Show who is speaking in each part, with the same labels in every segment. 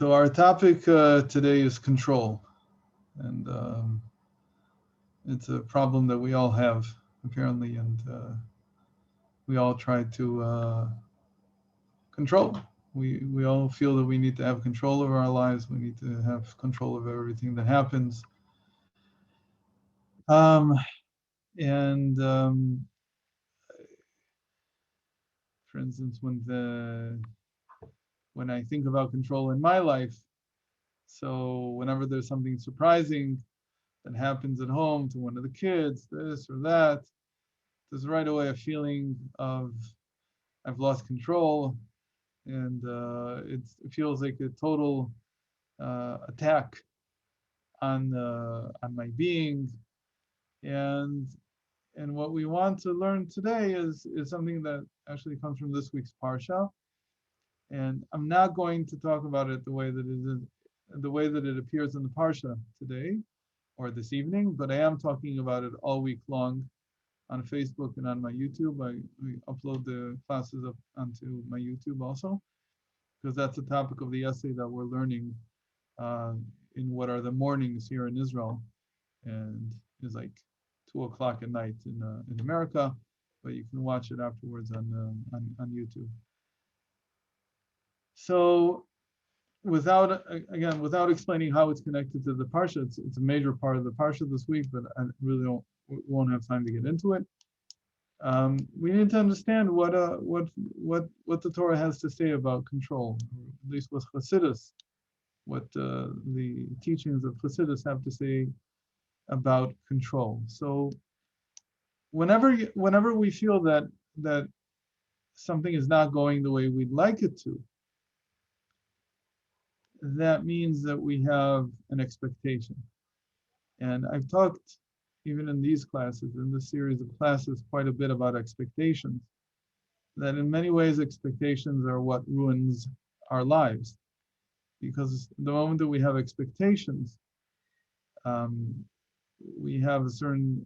Speaker 1: So our topic today is control, and it's a problem that we all have apparently, and we all try to control. We all feel that we need to have control over our lives. We need to have control of everything that happens. And for instance, when I think about control in my life, so whenever there's something surprising that happens at home to one of the kids, this or that, there's right away a feeling of I've lost control, and it feels like a total attack on my being, and what we want to learn today is something that actually comes from this week's parsha, and I'm not going to talk about it the way that it appears in the parsha today or this evening, but I am talking about it all week long on Facebook and on my YouTube. We upload the classes up onto my YouTube also, because that's the topic of the essay that we're learning in what are the mornings here in Israel, and it's like 2:00 at night in America, but you can watch it afterwards on YouTube. So without explaining how it's connected to the parsha, it's a major part of the parsha this week, but I really won't have time to get into it. We need to understand what the Torah has to say about control, or at least with Chassidus, what the teachings of Chassidus have to say about control. So whenever we feel that something is not going the way we'd like it to, that means that we have an expectation. And I've talked, even in these classes, in this series of classes, quite a bit about expectations, that in many ways expectations are what ruins our lives. Because the moment that we have expectations, we have a certain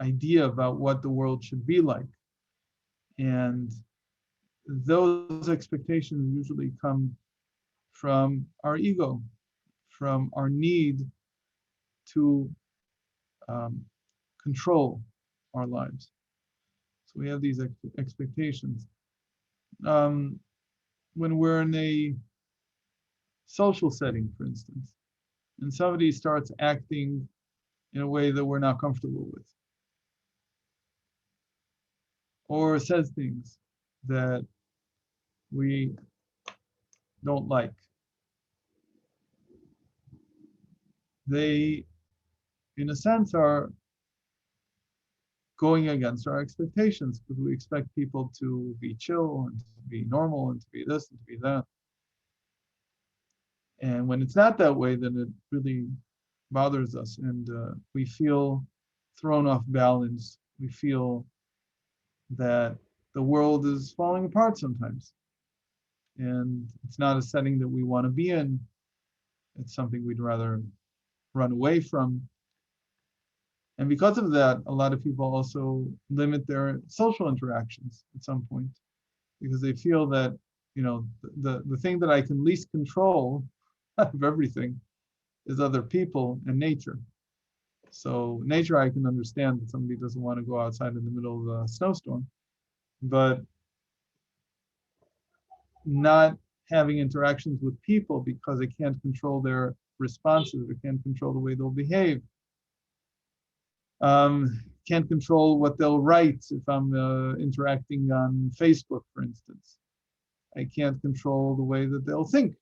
Speaker 1: idea about what the world should be like. And those expectations usually come from our ego, from our need to control our lives. So we have these expectations. When we're in a social setting, for instance, and somebody starts acting in a way that we're not comfortable with, or says things that we don't like, they, in a sense, are going against our expectations, because we expect people to be chill and to be normal and to be this and to be that. And when it's not that way, then it really bothers us, and we feel thrown off balance. We feel that the world is falling apart sometimes, and it's not a setting that we want to be in. It's something we'd rather run away from. And because of that, a lot of people also limit their social interactions at some point, because they feel that, the thing that I can least control of everything is other people and nature. So nature, I can understand that somebody doesn't want to go outside in the middle of a snowstorm, but not having interactions with people because I can't control their responses, or can't control the way they'll behave. Can't control what they'll write if I'm interacting on Facebook, for instance. I can't control the way that they'll think.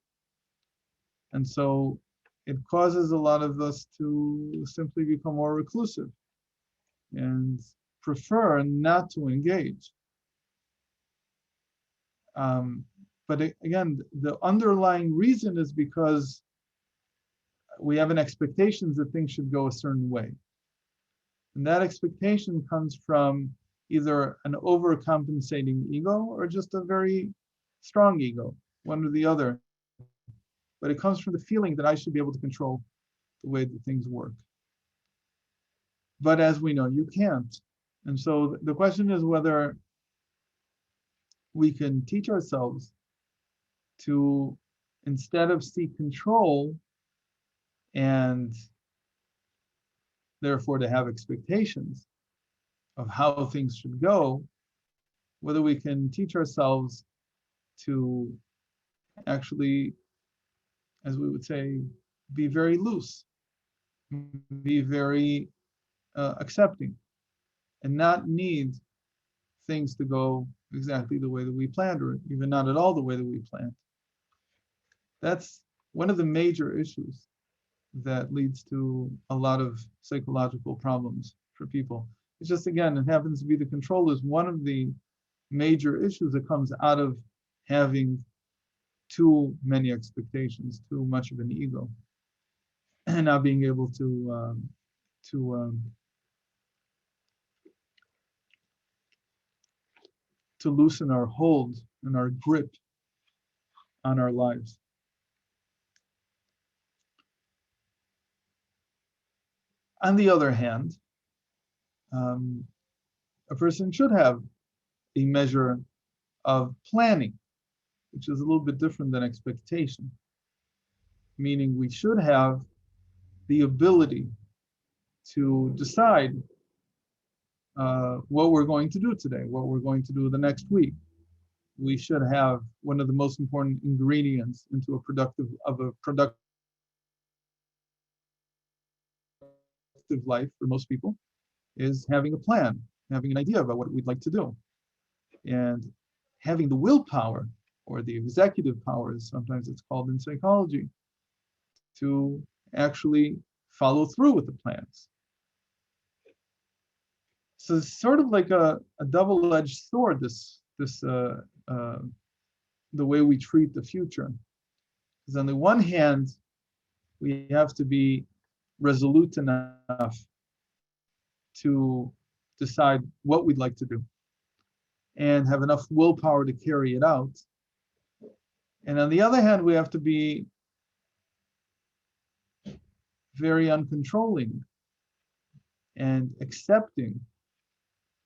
Speaker 1: And so it causes a lot of us to simply become more reclusive and prefer not to engage. But again, the underlying reason is because we have an expectation that things should go a certain way. And that expectation comes from either an overcompensating ego or just a very strong ego, one or the other. But it comes from the feeling that I should be able to control the way that things work. But as we know, you can't. And so the question is whether we can teach ourselves to, instead of seek control and therefore to have expectations of how things should go, whether we can teach ourselves to actually, as we would say, be very loose, be very accepting, and not need things to go exactly the way that we planned, or even not at all the way that we planned. That's one of the major issues that leads to a lot of psychological problems for people. It's just, again, it happens to be the control is one of the major issues that comes out of having too many expectations, too much of an ego, and not being able to loosen our hold and our grip on our lives. On the other hand, a person should have a measure of planning, which is a little bit different than expectation. Meaning we should have the ability to decide what we're going to do today, what we're going to do the next week. We should have one of the most important ingredients into a productive life for most people is having a plan, having an idea about what we'd like to do, and having the willpower, or the executive power, as sometimes it's called in psychology, to actually follow through with the plans. So it's sort of like a double-edged sword, the way we treat the future. Because on the one hand, we have to be resolute enough to decide what we'd like to do and have enough willpower to carry it out. And on the other hand, we have to be very uncontrolling and accepting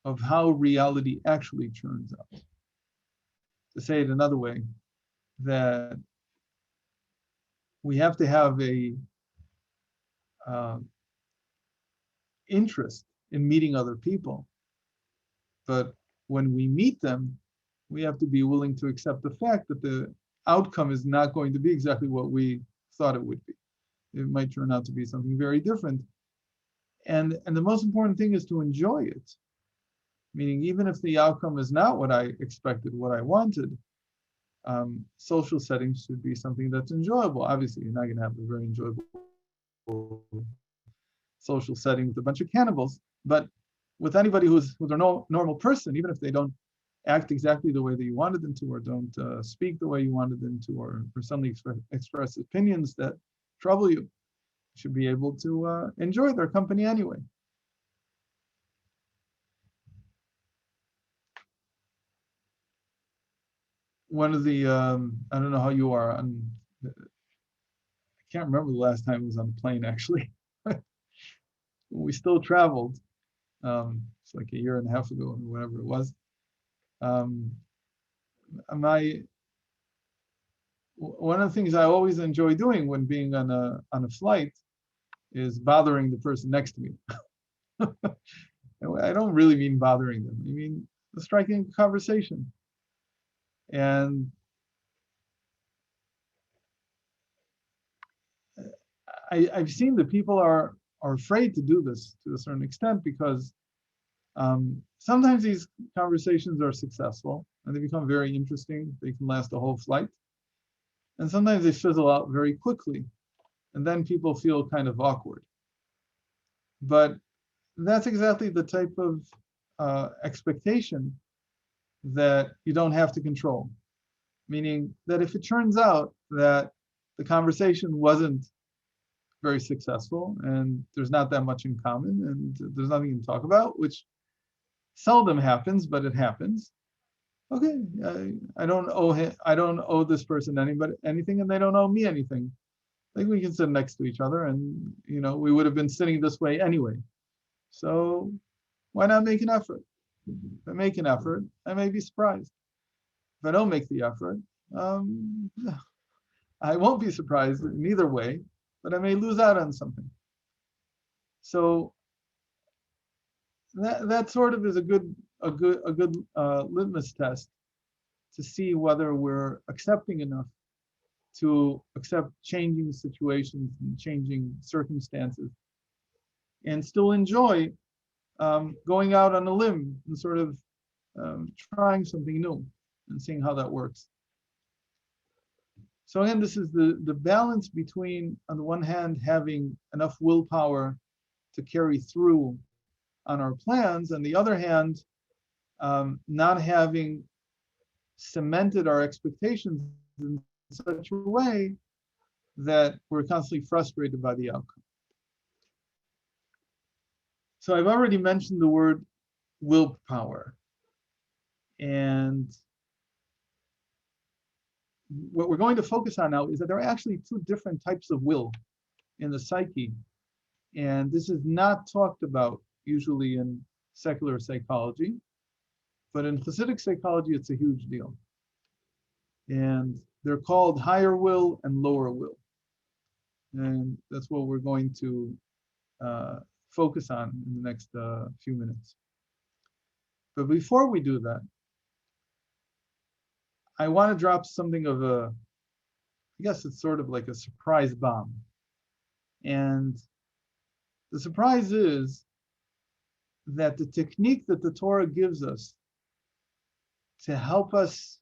Speaker 1: of how reality actually turns out. To say it another way, that we have to have a interest in meeting other people, but when we meet them, we have to be willing to accept the fact that the outcome is not going to be exactly what we thought it would be. It might turn out to be something very different. And the most important thing is to enjoy it. Meaning, even if the outcome is not what I expected, what I wanted, social settings should be something that's enjoyable. Obviously, you're not going to have a very enjoyable social setting with a bunch of cannibals, but with anybody who's a normal person, even if they don't act exactly the way that you wanted them to, or don't speak the way you wanted them to, or suddenly express opinions that trouble you, should be able to enjoy their company anyway. One of the, I don't know how you are on, I can't remember the last time I was on a plane actually. We still traveled, it's like a year and a half ago, or whatever it was. One of the things I always enjoy doing when being on a flight is bothering the person next to me. I don't really mean bothering them. I mean striking a conversation. And I've seen that people are afraid to do this to a certain extent, because sometimes these conversations are successful and they become very interesting. They can last a whole flight. And sometimes they fizzle out very quickly. And then people feel kind of awkward. But that's exactly the type of expectation that you don't have to control. Meaning that if it turns out that the conversation wasn't very successful and there's not that much in common and there's nothing to talk about, which seldom happens, but it happens. Okay, I don't owe this person anything, and they don't owe me anything. I think we can sit next to each other, and we would have been sitting this way anyway. So why not make an effort? If I make an effort, I may be surprised. If I don't make the effort, um, I won't be surprised in either way, but I may lose out on something. So that sort of is a good litmus test to see whether we're accepting enough to accept changing situations and changing circumstances, and still enjoy going out on a limb and sort of trying something new and seeing how that works. So again, this is the balance between, on the one hand, having enough willpower to carry through on our plans, on the other hand, not having cemented our expectations in such a way that we're constantly frustrated by the outcome. So I've already mentioned the word willpower. And what we're going to focus on now is that there are actually two different types of will in the psyche. And this is not talked about usually in secular psychology, but in Chassidic psychology, it's a huge deal. And they're called higher will and lower will. And that's what we're going to focus on in the next few minutes. But before we do that, I want to drop something of I guess it's sort of like a surprise bomb. And the surprise is that the technique that the Torah gives us to help us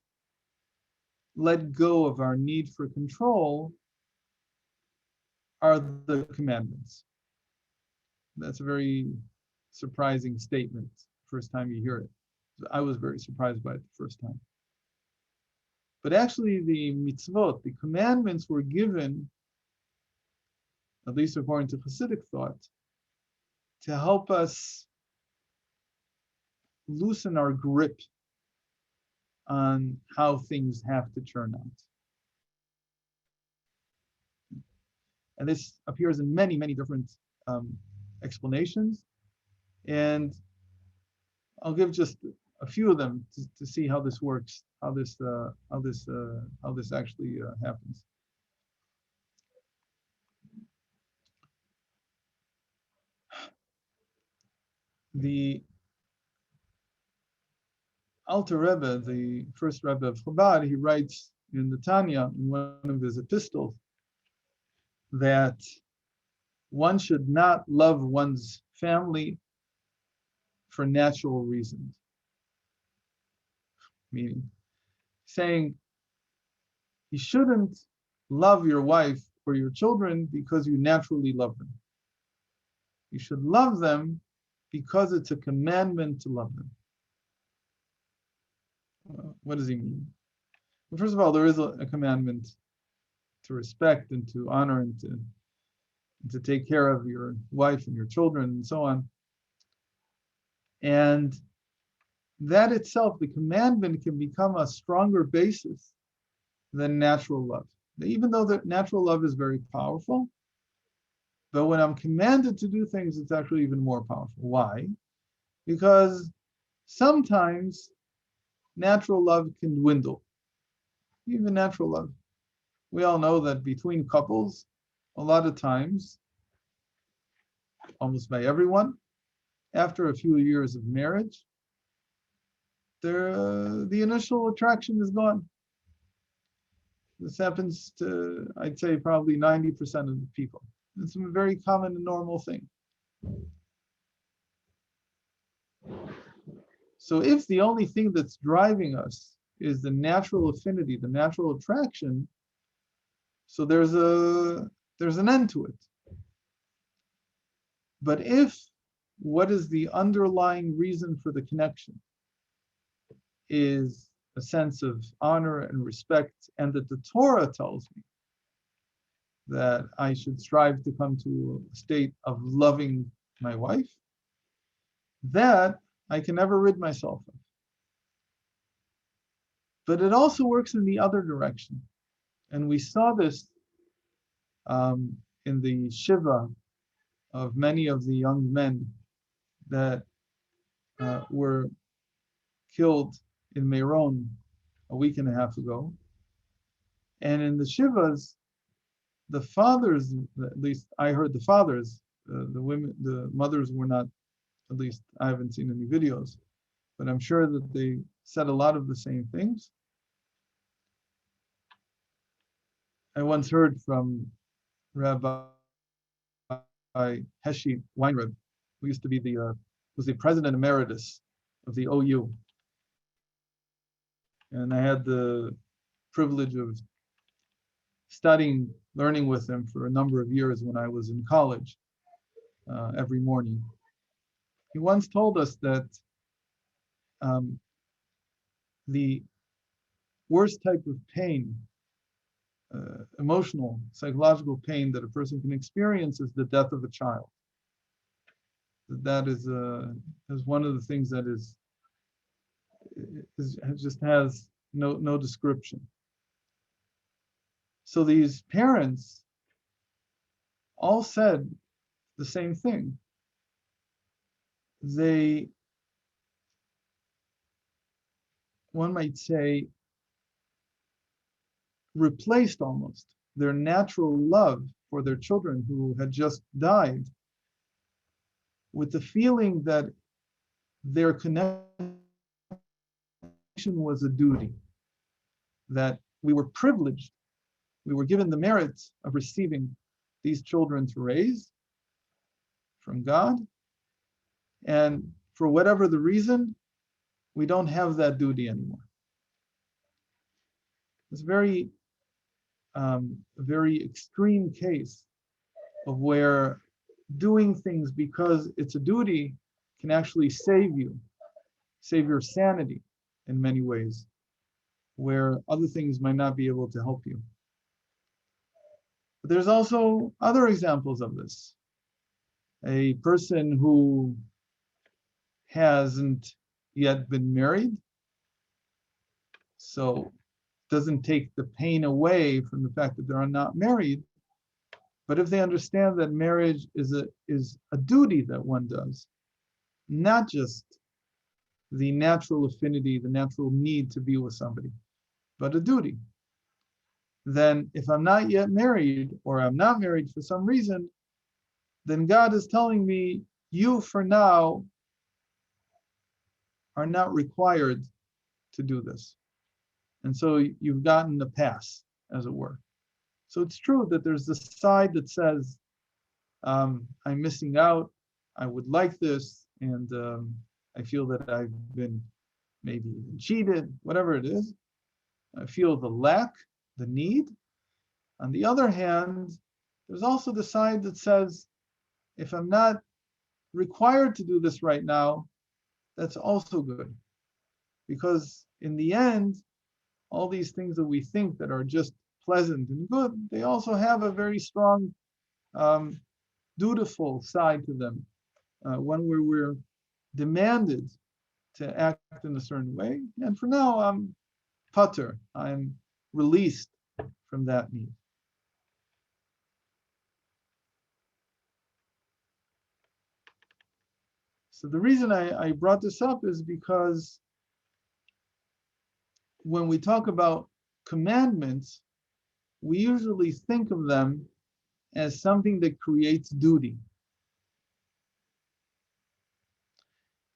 Speaker 1: let go of our need for control are the commandments. That's a very surprising statement, first time you hear it. I was very surprised by it the first time. But actually the mitzvot, the commandments, were given, at least according to Chassidic thought, to help us loosen our grip on how things have to turn out. And this appears in many, many different explanations. And I'll give just a few of them to see how this works, how this actually happens. The Alter Rebbe, the first Rebbe of Chabad, he writes in the Tanya, in one of his epistles, that one should not love one's family for natural reasons. Meaning, saying you shouldn't love your wife or your children because you naturally love them. You should love them because it's a commandment to love them. What does he mean? Well, first of all, there is a commandment to respect and to honor and to take care of your wife and your children and so on. And that itself, the commandment, can become a stronger basis than natural love. Even though the natural love is very powerful, but when I'm commanded to do things, it's actually even more powerful. Why? Because sometimes natural love can dwindle. Even natural love. We all know that between couples, a lot of times, almost by everyone, after a few years of marriage, the initial attraction is gone. This happens to, I'd say, probably 90% of the people. It's a very common and normal thing. So if the only thing that's driving us is the natural affinity, the natural attraction, so there's an end to it. But if what is the underlying reason for the connection is a sense of honor and respect, and that the Torah tells me that I should strive to come to a state of loving my wife, that I can never rid myself of. But it also works in the other direction. And we saw this in the Shiva of many of the young men that were killed in Meron a week and a half ago. And in the Shivas, the fathers, at least I heard the fathers, the mothers were not, at least I haven't seen any videos, but I'm sure that they said a lot of the same things. I once heard from Rabbi Heshi Weinreb, who used to be was the president emeritus of the OU. And I had the privilege of learning with him for a number of years when I was in college, every morning. He once told us that the worst type of pain, emotional, psychological pain that a person can experience is the death of a child. That is one of the things that just has no description. So these parents all said the same thing. They, one might say, replaced almost their natural love for their children who had just died with the feeling that their connection was a duty, that we were privileged, we were given the merit of receiving these children to raise from God, and for whatever the reason, we don't have that duty anymore. It's a very extreme case of where doing things because it's a duty can actually save your sanity in many ways, where other things might not be able to help you. But there's also other examples of this. A person who hasn't yet been married, so doesn't take the pain away from the fact that they're not married, but if they understand that marriage is a duty that one does, not just the natural affinity, the natural need to be with somebody, but a duty, then if I'm not yet married, or I'm not married for some reason, then God is telling me, you for now are not required to do this. And so you've gotten a pass, as it were. So it's true that there's this side that says, I'm missing out, I would like this, and I feel that I've been maybe cheated, whatever it is. I feel the lack, the need. On the other hand, there's also the side that says, if I'm not required to do this right now, that's also good. Because in the end, all these things that we think that are just pleasant and good, they also have a very strong dutiful side to them, one where we're demanded to act in a certain way. And for now, I'm pater, I'm released from that need. So the reason I brought this up is because when we talk about commandments, we usually think of them as something that creates duty.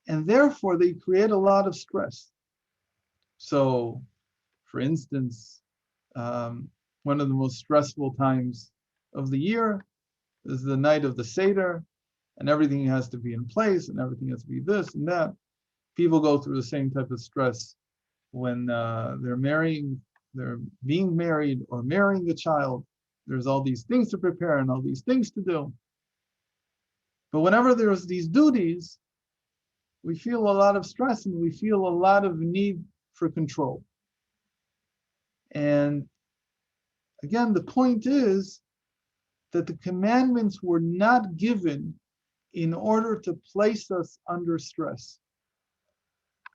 Speaker 1: And therefore, they create a lot of stress. So, for instance, one of the most stressful times of the year is the night of the Seder, and everything has to be in place, and everything has to be this and that. People go through the same type of stress when they're being married or marrying a child. There's all these things to prepare and all these things to do. But whenever there's these duties, we feel a lot of stress and we feel a lot of need for control. And again, the point is that the commandments were not given in order to place us under stress.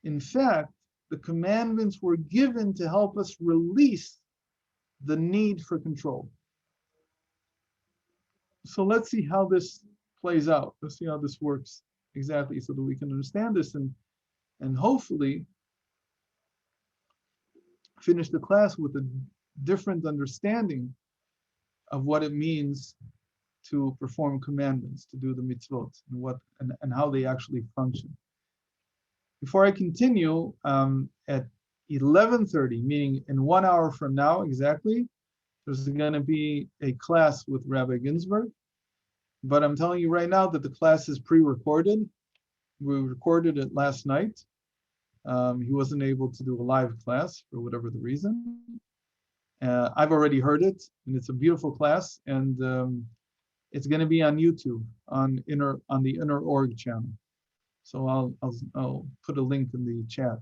Speaker 1: In fact, the commandments were given to help us release the need for control. So let's see how this plays out. Let's see how this works exactly so that we can understand this and hopefully finish the class with different understanding of what it means to perform commandments, to do the mitzvot, and how they actually function. Before I continue, at 11:30, meaning in 1 hour from now exactly, there's going to be a class with Rabbi Ginzburg. But I'm telling you right now that the class is pre-recorded. We recorded it last night. He wasn't able to do a live class for whatever the reason. I've already heard it, and it's a beautiful class, and it's going to be on YouTube on the Inner Org channel. So I'll put a link in the chat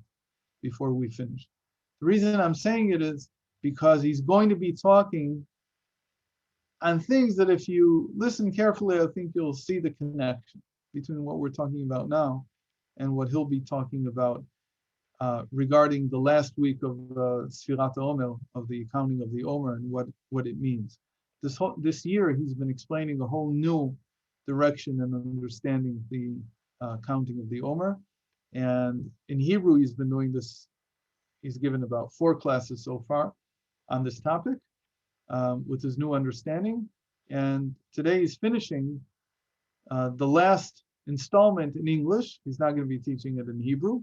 Speaker 1: before we finish. The reason I'm saying it is because he's going to be talking on things that if you listen carefully, I think you'll see the connection between what we're talking about now and what he'll be talking about regarding the last week of Sfirat Omer, of the accounting of the Omer, and what it means. This year, he's been explaining a whole new direction and understanding the counting of the Omer. And in Hebrew, he's been doing this. He's given about 4 classes so far on this topic with his new understanding. And today he's finishing the last installment in English. He's not going to be teaching it in Hebrew.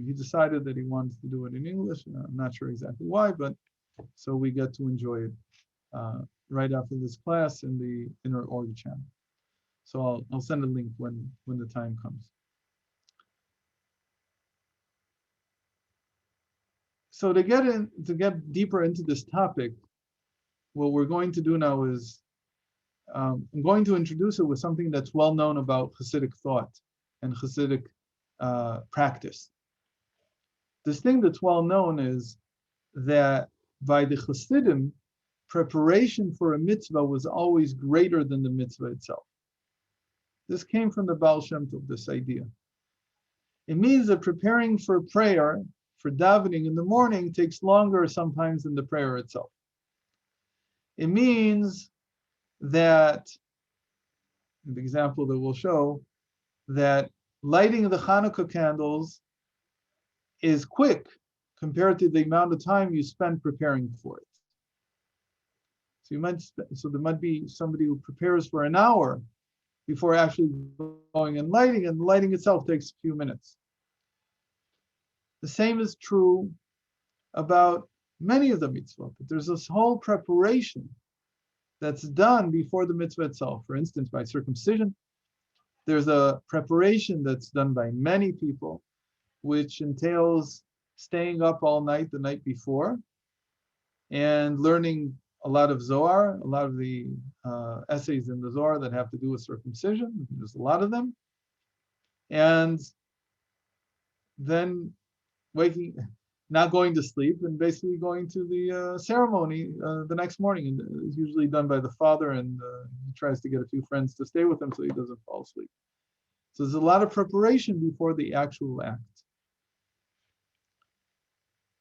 Speaker 1: He decided that he wanted to do it in English. I'm not sure exactly why, but so we get to enjoy it right after this class in the Inner Org channel. So I'll send a link when the time comes. So to get deeper into this topic, what we're going to do now is I'm going to introduce it with something that's well known about Chassidic thought and Chassidic practice. This thing that's well known is that by the Chassidim, preparation for a mitzvah was always greater than the mitzvah itself. This came from the Baal Shem Tov, this idea. It means that preparing for prayer, for davening in the morning, takes longer sometimes than the prayer itself. It means that, the example that we'll show, that lighting the Hanukkah candles is quick compared to the amount of time you spend preparing for it. So there might be somebody who prepares for an hour before actually going and the lighting itself takes a few minutes. The same is true about many of the mitzvot. There's this whole preparation that's done before the mitzvah itself. For instance, by circumcision, there's a preparation that's done by many people, which entails staying up all night the night before and learning a lot of Zohar, a lot of the essays in the Zohar that have to do with circumcision. There's a lot of them. And then not going to sleep and basically going to the ceremony the next morning. And it's usually done by the father, and he tries to get a few friends to stay with him so he doesn't fall asleep. So there's a lot of preparation before the actual act.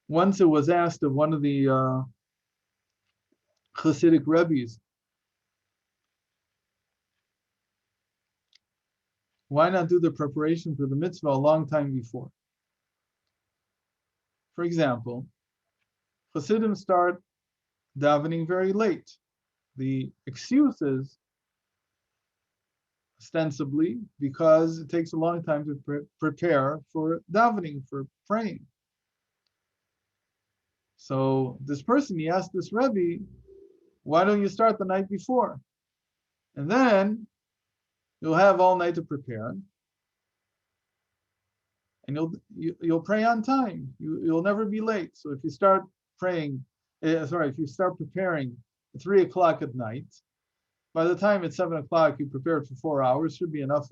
Speaker 1: Once it was asked of one of the Chassidic Rabbis, why not do the preparation for the mitzvah a long time before? For example, Chassidim start davening very late. The excuse is ostensibly because it takes a long time to prepare for davening, for praying. So this person, he asked this Rebbe, why don't you start the night before? And then you'll have all night to prepare. And you'll pray on time. You'll never be late. So if you start if you start preparing at 3 o'clock at night, by the time it's 7 o'clock, you prepared for 4 hours. Should be enough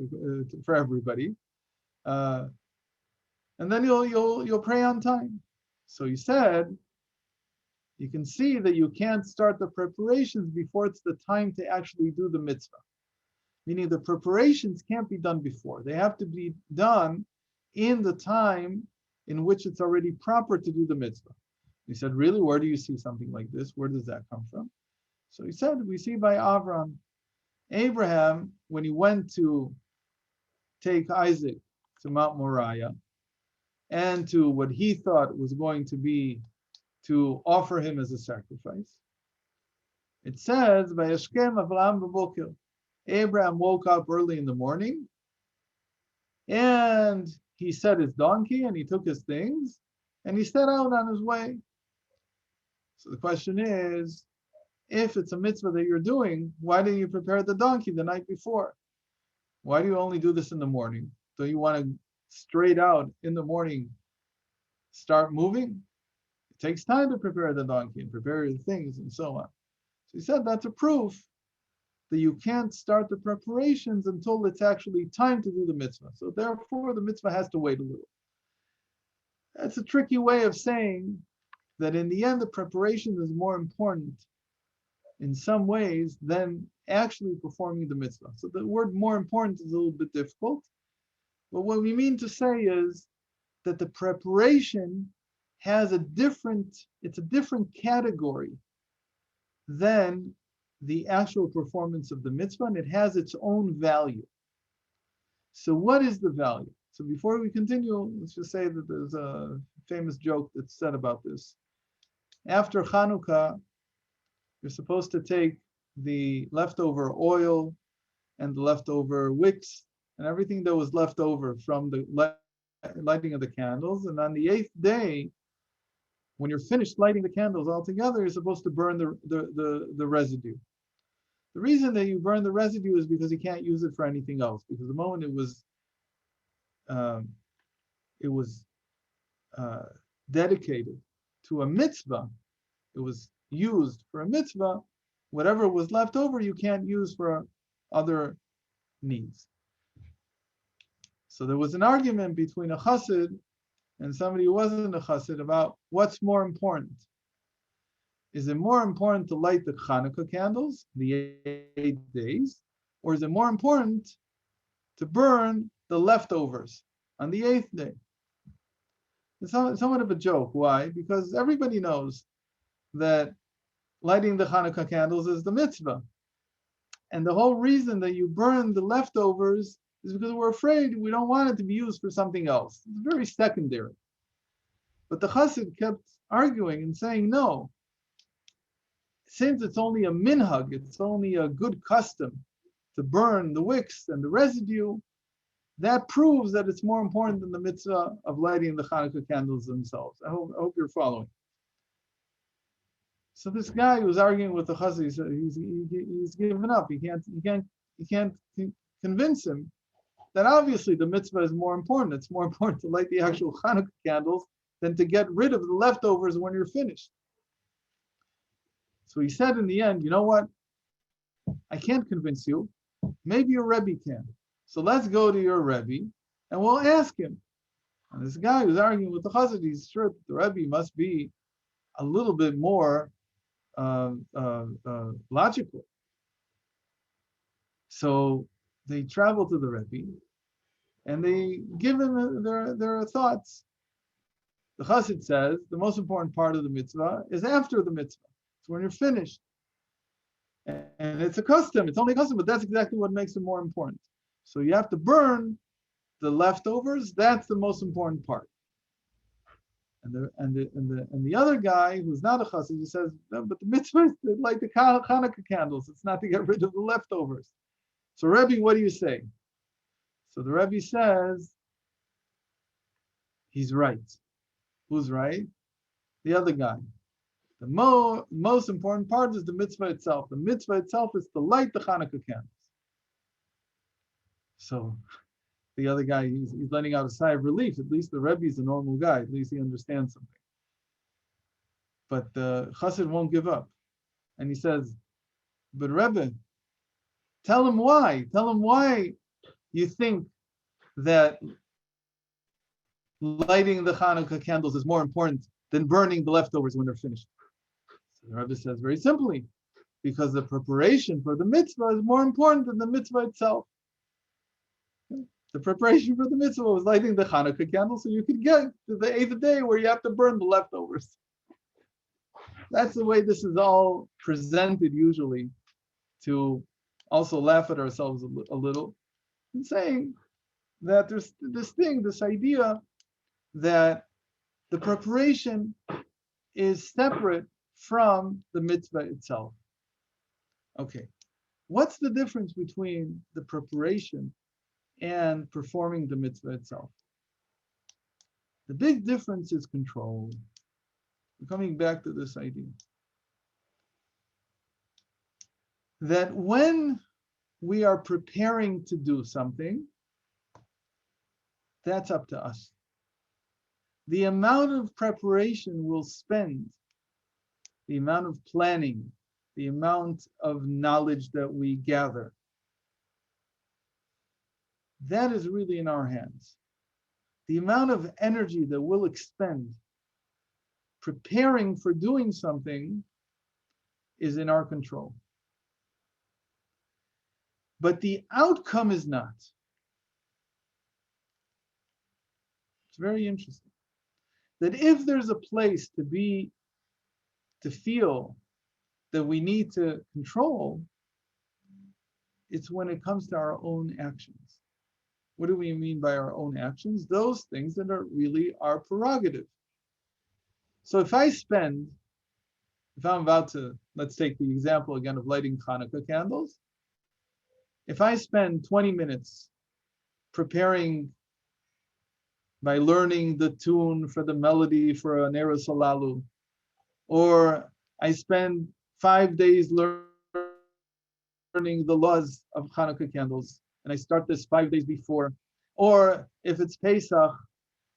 Speaker 1: for everybody. And then you'll pray on time. So he said, you can see that you can't start the preparations before it's the time to actually do the mitzvah. Meaning the preparations can't be done before. They have to be done in the time in which it's already proper to do the mitzvah. He said, really, where do you see something like this? Where does that come from? So he said, we see by Abraham. Abraham, when he went to take Isaac to Mount Moriah and to what he thought was going to be to offer him as a sacrifice. It says, "Vayashkem Avraham b'boker." Abraham woke up early in the morning, and he set his donkey, and he took his things, and he set out on his way. So the question is, if it's a mitzvah that you're doing, why didn't you prepare the donkey the night before? Why do you only do this in the morning? Do you want to straight out in the morning start moving? It takes time to prepare the donkey and prepare your things and so on. So he said that's a proof that you can't start the preparations until it's actually time to do the mitzvah. So therefore, the mitzvah has to wait a little. That's a tricky way of saying that in the end, the preparation is more important in some ways than actually performing the mitzvah. So the word more important is a little bit difficult. But what we mean to say is that the preparation has it's a different category than the actual performance of the mitzvah, and it has its own value. So what is the value? So before we continue, let's just say that there's a famous joke that's said about this. After Hanukkah, you're supposed to take the leftover oil and the leftover wicks and everything that was left over from the lighting of the candles. And on the 8th day, when you're finished lighting the candles all together, you're supposed to burn the residue. The reason that you burn the residue is because you can't use it for anything else. Because the moment it was dedicated to a mitzvah, it was used for a mitzvah, whatever was left over you can't use for other needs. So there was an argument between a chassid and somebody who wasn't a chassid about what's more important. Is it more important to light the Hanukkah candles, the 8 days, or is it more important to burn the leftovers on the 8th day? It's somewhat of a joke. Why? Because everybody knows that lighting the Hanukkah candles is the mitzvah. And the whole reason that you burn the leftovers is because we're afraid we don't want it to be used for something else. It's very secondary. But the chassid kept arguing and saying, no, since it's only a minhag, it's only a good custom to burn the wicks and the residue, that proves that it's more important than the mitzvah of lighting the Hanukkah candles themselves. I hope you're following. So this guy who was arguing with the chassid, he's given up. He can't convince him that obviously the mitzvah is more important. It's more important to light the actual Hanukkah candles than to get rid of the leftovers when you're finished. So he said in the end, you know what? I can't convince you. Maybe your Rebbe can. So let's go to your Rebbe and we'll ask him. And this guy who's arguing with the chassid, he's sure that the Rebbe must be a little bit more logical. So they travel to the Rebbe and they give him their thoughts. The chassid says the most important part of the mitzvah is after the mitzvah. It's when you're finished. And it's a custom. It's only a custom, but that's exactly what makes it more important. So you have to burn the leftovers. That's the most important part. And the other guy who's not a chassid, he says, no, but the mitzvah is to light the Hanukkah candles. It's not to get rid of the leftovers. So Rebbe, what do you say? So the Rebbe says, he's right. Who's right? The other guy. The most important part is the mitzvah itself. The mitzvah itself is to light the Hanukkah candles. So the other guy, he's letting out a sigh of relief. At least the Rebbe is a normal guy. At least he understands something. But the chassid won't give up. And he says, but Rebbe, tell him why. Tell him why you think that lighting the Hanukkah candles is more important than burning the leftovers when they're finished. So the Rebbe says very simply, because the preparation for the mitzvah is more important than the mitzvah itself. The preparation for the mitzvah was lighting the Hanukkah candle so you could get to the 8th day where you have to burn the leftovers. That's the way this is all presented usually, to also laugh at ourselves a little, and saying that there's this idea that the preparation is separate from the mitzvah itself. Okay, what's the difference between the preparation and performing the mitzvah itself? The big difference is control. We're coming back to this idea that when we are preparing to do something, that's up to us. The amount of preparation we'll spend, the amount of planning, the amount of knowledge that we gather, that is really in our hands. The amount of energy that we'll expend preparing for doing something is in our control. But the outcome is not. It's very interesting that if there's a place to feel that we need to control, it's when it comes to our own actions. What do we mean by our own actions? Those things that are really our prerogative. So if I'm about to, let's take the example again of lighting Hanukkah candles. If I spend 20 minutes preparing by learning the tune for the melody for an Eros Halalu, or I spend 5 days learning the laws of Hanukkah candles, and I start this 5 days before, or if it's Pesach,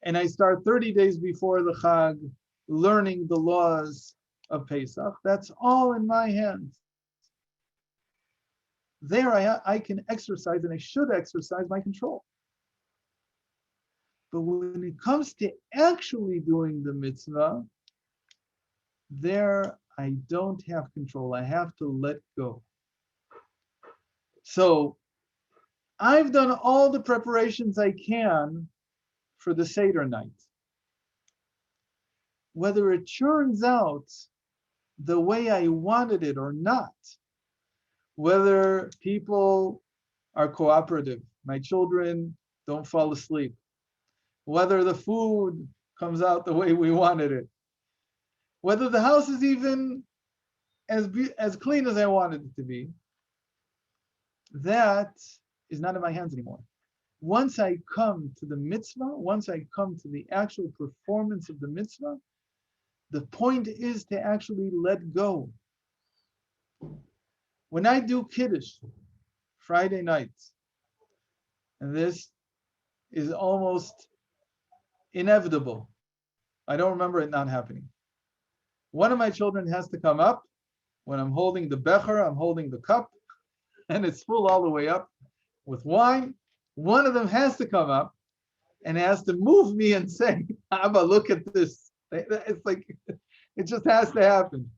Speaker 1: and I start 30 days before the Chag, learning the laws of Pesach, that's all in my hands. There I can exercise, and I should exercise my control. But when it comes to actually doing the mitzvah, there I don't have control. I have to let go. So I've done all the preparations I can for the Seder night. Whether it turns out the way I wanted it or not, whether people are cooperative, my children don't fall asleep, whether the food comes out the way we wanted it, whether the house is even as clean as I wanted it to be, that is not in my hands anymore. Once I come to the mitzvah, once I come to the actual performance of the mitzvah, the point is to actually let go. When I do Kiddush Friday nights, and this is almost inevitable, I don't remember it not happening. One of my children has to come up when I'm holding the becher, I'm holding the cup, and it's full all the way up with wine. One of them has to come up and has to move me and say, Abba, look at this. It's like, it just has to happen.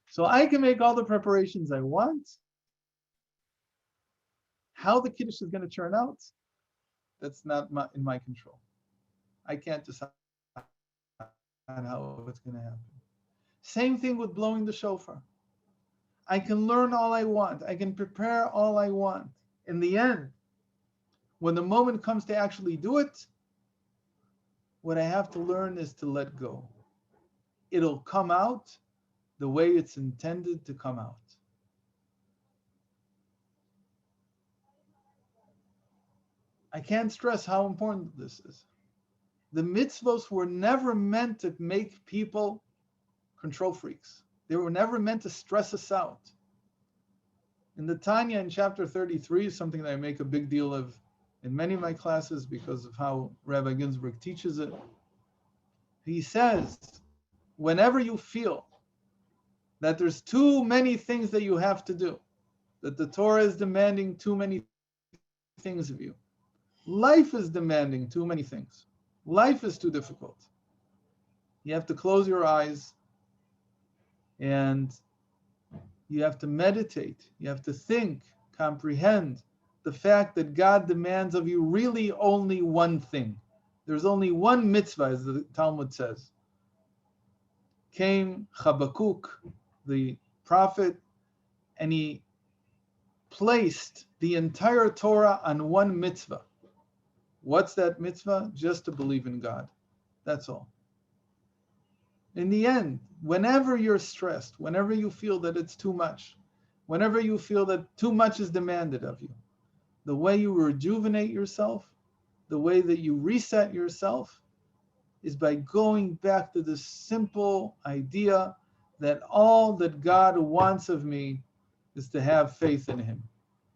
Speaker 1: So I can make all the preparations I want. How the Kiddush is going to turn out, that's not in my control. I can't decide how it's going to happen. Same thing with blowing the shofar. I can learn all I want. I can prepare all I want. In the end, when the moment comes to actually do it, what I have to learn is to let go. It'll come out the way it's intended to come out. I can't stress how important this is. The mitzvos were never meant to make people control freaks. They were never meant to stress us out. In the Tanya in chapter 33, something that I make a big deal of in many of my classes because of how Rabbi Ginzburg teaches it, he says, whenever you feel that there's too many things that you have to do, that the Torah is demanding too many things of you, life is demanding too many things, life is too difficult, you have to close your eyes and you have to meditate, you have to think, comprehend the fact that God demands of you really only one thing. There's only one mitzvah, as the Talmud says. Came Habakkuk, the prophet, and he placed the entire Torah on one mitzvah. What's that mitzvah? Just to believe in God. That's all. In the end, whenever you're stressed, whenever you feel that it's too much, whenever you feel that too much is demanded of you, the way you rejuvenate yourself, the way that you reset yourself, is by going back to this simple idea that all that God wants of me is to have faith in him.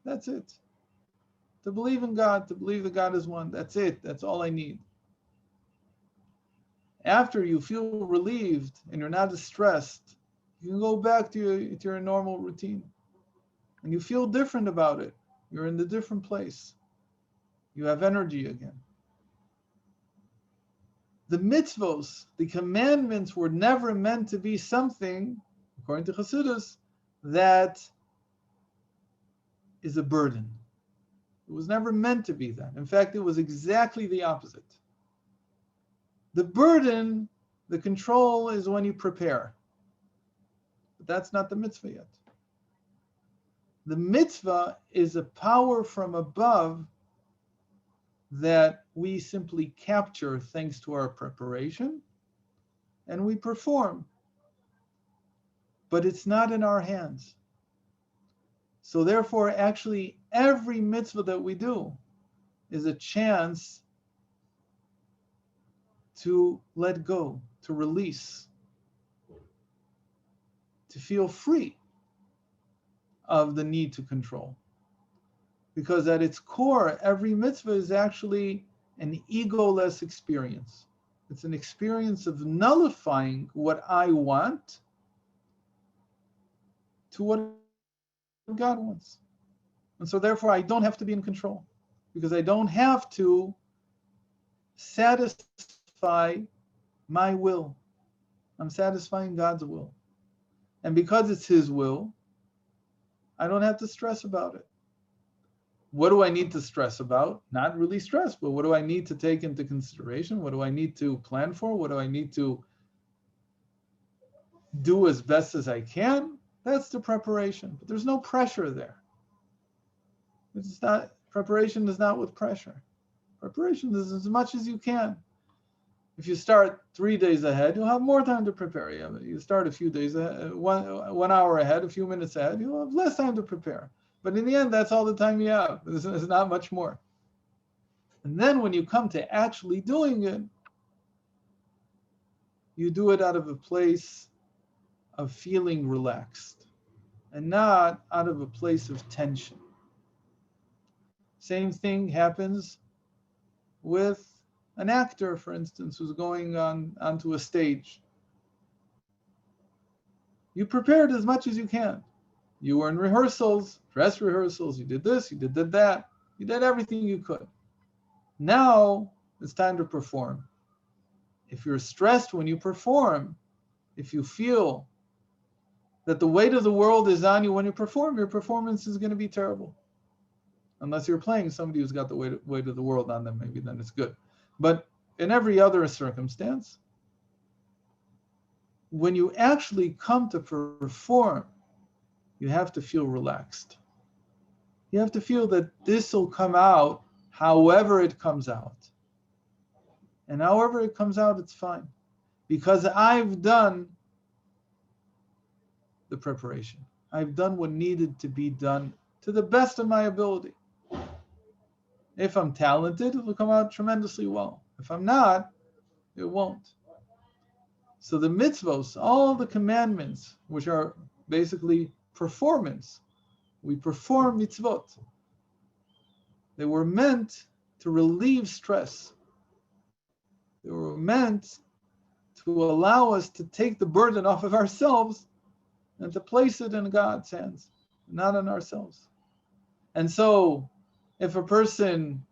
Speaker 1: That's it. To believe in God, to believe that God is one. That's it. That's all I need. After you feel relieved and you're not distressed, you can go back to your normal routine. And you feel different about it. You're in a different place. You have energy again. The mitzvos, the commandments, were never meant to be something, according to Chassidus, that is a burden. It was never meant to be that. In fact, it was exactly the opposite. The burden, the control, is when you prepare. But that's not the mitzvah yet. The mitzvah is a power from above that we simply capture thanks to our preparation, and we perform. But it's not in our hands. So therefore, actually, every mitzvah that we do is a chance to let go, to release, to feel free of the need to control. Because at its core, every mitzvah is actually an egoless experience. It's an experience of nullifying what I want to what God wants. And so therefore, I don't have to be in control, because I don't have to satisfy my will. I'm satisfying God's will. And because it's his will, I don't have to stress about it. What do I need to stress about? Not really stress, but what do I need to take into consideration? What do I need to plan for? What do I need to do as best as I can? That's the preparation. But there's no pressure there. It's not, preparation is not with pressure. Preparation is as much as you can. If you start 3 days ahead, you'll have more time to prepare. You start a few days ahead, one hour ahead, a few minutes ahead, you'll have less time to prepare. But in the end, that's all the time you have. There's not much more. And then when you come to actually doing it, you do it out of a place of feeling relaxed and not out of a place of tension. Same thing happens with an actor, for instance, who's going onto a stage. You prepared as much as you can. You were in rehearsals, dress rehearsals, you did this, you did that, you did everything you could. Now it's time to perform. If you're stressed when you perform, if you feel that the weight of the world is on you when you perform, your performance is going to be terrible. Unless you're playing somebody who's got the weight of the world on them, maybe then it's good. But in every other circumstance, when you actually come to perform, you have to feel relaxed. You have to feel that this will come out however it comes out. And however it comes out, it's fine. Because I've done the preparation. I've done what needed to be done to the best of my ability. If I'm talented, it will come out tremendously well. If I'm not, it won't. So the mitzvos, all the commandments, which are basically performance, we perform mitzvot. They were meant to relieve stress. They were meant to allow us to take the burden off of ourselves and to place it in God's hands, not in ourselves. And so, if a person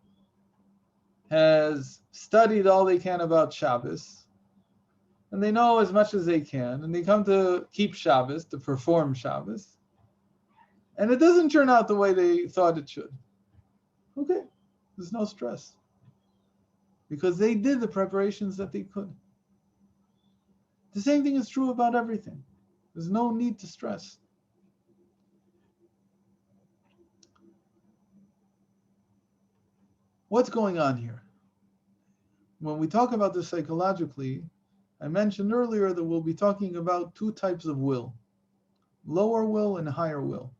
Speaker 1: has studied all they can about Shabbos, and they know as much as they can, and they come to keep Shabbos, to perform Shabbos, and it doesn't turn out the way they thought it should, okay, there's no stress. Because they did the preparations that they could. The same thing is true about everything. There's no need to stress. What's going on here? When we talk about this psychologically, I mentioned earlier that we'll be talking about two types of will, lower will and higher will.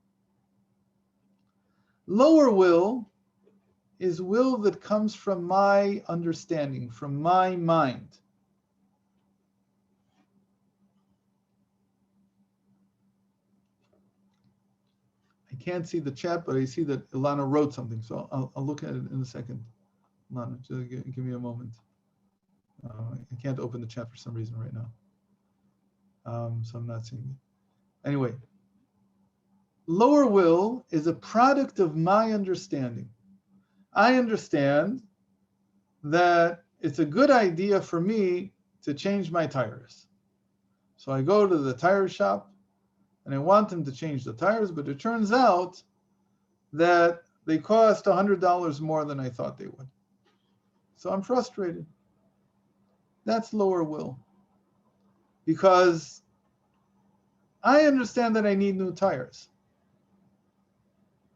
Speaker 1: Lower will is will that comes from my understanding, from my mind. I can't see the chat, but I see that Ilana wrote something, so I'll look at it in a second. Ilana, just give me a moment. I can't open the chat for some reason right now, so I'm not seeing it. Anyway, lower will is a product of my understanding. I understand that it's a good idea for me to change my tires. So I go to the tire shop and I want them to change the tires, but it turns out that they cost $100 more than I thought they would. So I'm frustrated. That's lower will. Because I understand that I need new tires.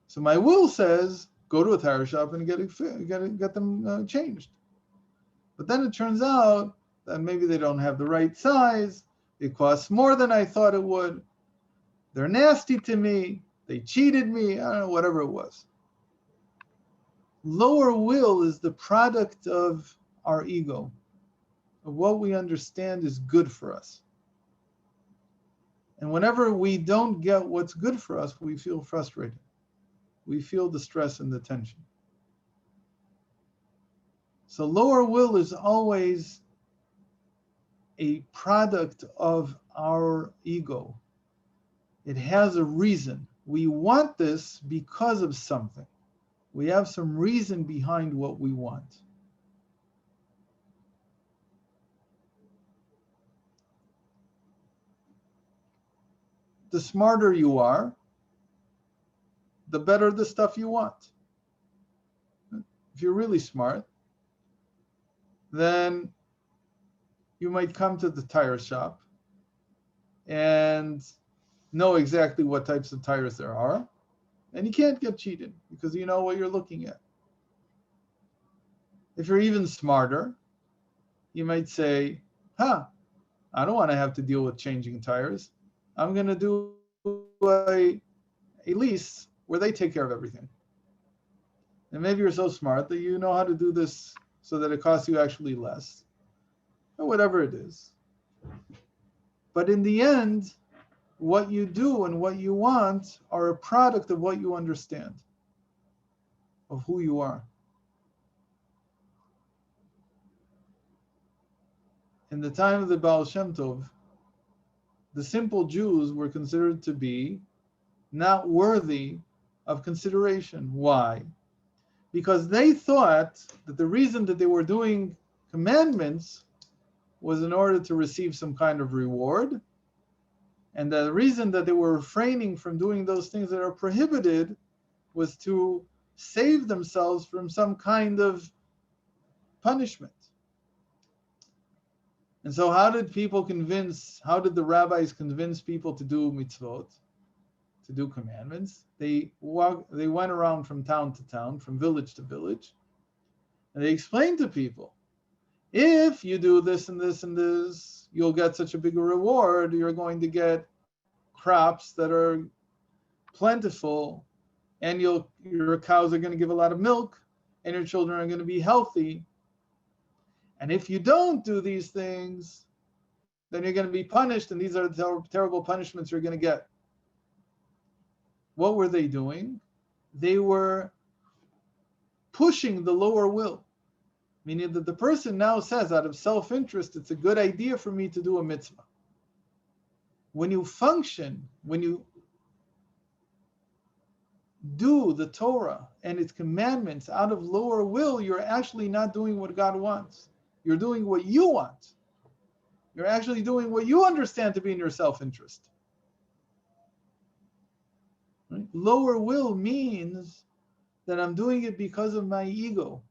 Speaker 1: So my will says, go to a tire shop and get them changed. But then it turns out that maybe they don't have the right size. It costs more than I thought it would. They're nasty to me. They cheated me. I don't know, whatever it was. Lower will is the product of our ego, of what we understand is good for us. And whenever we don't get what's good for us, we feel frustrated. We feel the stress and the tension. So lower will is always a product of our ego. It has a reason. We want this because of something. We have some reason behind what we want. The smarter you are, the better the stuff you want. If you're really smart, then you might come to the tire shop and know exactly what types of tires there are, and you can't get cheated because you know what you're looking at. If you're even smarter, you might say, I don't want to have to deal with changing tires. I'm going to do a lease where they take care of everything. And maybe you're so smart that you know how to do this so that it costs you actually less, or whatever it is. But in the end, what you do and what you want are a product of what you understand, of who you are. In the time of the Baal Shem Tov, the simple Jews were considered to be not worthy of consideration. Why? Because they thought that the reason that they were doing commandments was in order to receive some kind of reward, and the reason that they were refraining from doing those things that are prohibited was to save themselves from some kind of punishment. And so how did the rabbis convince people to do mitzvot, to do commandments? They went around from town to town, from village to village, and they explained to people, if you do this and this and this, you'll get such a big reward. You're going to get crops that are plentiful, and your cows are going to give a lot of milk, and your children are going to be healthy. And if you don't do these things, then you're going to be punished, and these are the terrible punishments you're going to get. What were they doing? They were pushing the lower will, meaning that the person now says, out of self-interest, it's a good idea for me to do a mitzvah. When you function, when you do the Torah and its commandments out of lower will, you're actually not doing what God wants. You're doing what you want. You're actually doing what you understand to be in your self-interest. Right? Lower will means that I'm doing it because of my ego.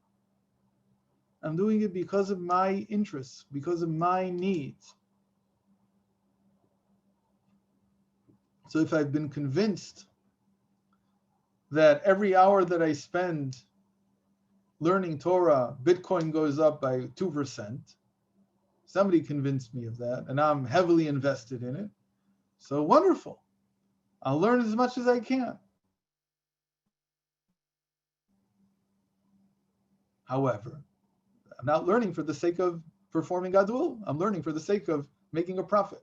Speaker 1: I'm doing it because of my interests, because of my needs. So if I've been convinced that every hour that I spend learning Torah, Bitcoin goes up by 2%, Somebody convinced me of that, and I'm heavily invested in it. So wonderful. I'll learn as much as I can. However, I'm not learning for the sake of performing God's will. I'm learning for the sake of making a profit.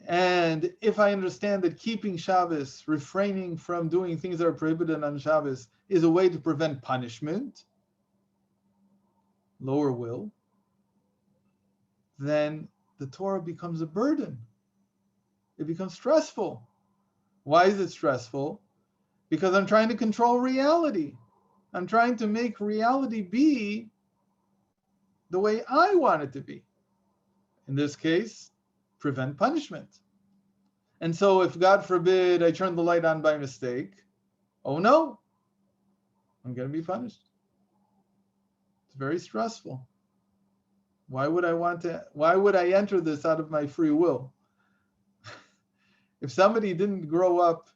Speaker 1: And if I understand that keeping Shabbos, refraining from doing things that are prohibited on Shabbos, is a way to prevent punishment, lower will, then the Torah becomes a burden. It becomes stressful. Why is it stressful? Because I'm trying to control reality. I'm trying to make reality be the way I want it to be. In this case, prevent punishment. And so if, God forbid, I turn the light on by mistake, oh no, I'm going to be punished. It's very stressful. Why would I enter this out of my free will? If somebody didn't grow up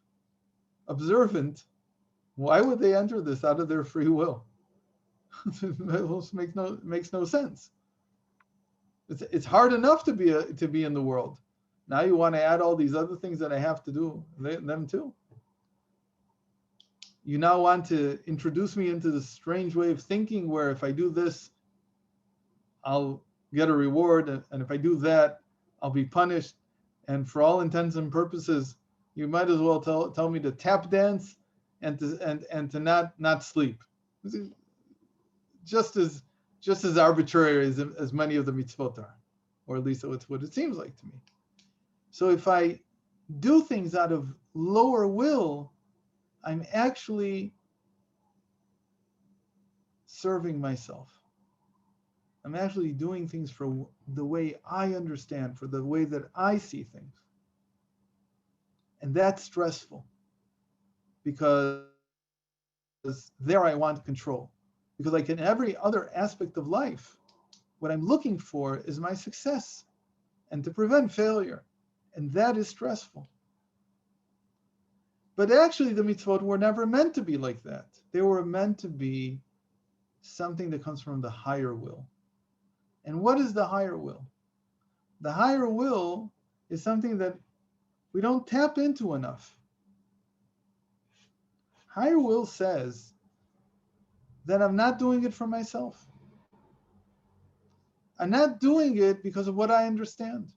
Speaker 1: observant, why would they enter this out of their free will? It makes no sense. It's hard enough to be in the world. Now you want to add all these other things that I have to do, them too. You now want to introduce me into this strange way of thinking where if I do this, I'll get a reward, and if I do that, I'll be punished. And for all intents and purposes, you might as well tell me to tap dance and to not sleep. Just as arbitrary as many of the mitzvot are, or at least it's what it seems like to me. So if I do things out of lower will, I'm actually serving myself. I'm actually doing things for the way I understand, for the way that I see things. And that's stressful because there I want control. Because like in every other aspect of life, what I'm looking for is my success and to prevent failure. And that is stressful. But actually the mitzvot were never meant to be like that. They were meant to be something that comes from the higher will. And what is the higher will? The higher will is something that we don't tap into enough. Higher will says that I'm not doing it for myself. I'm not doing it because of what I understand.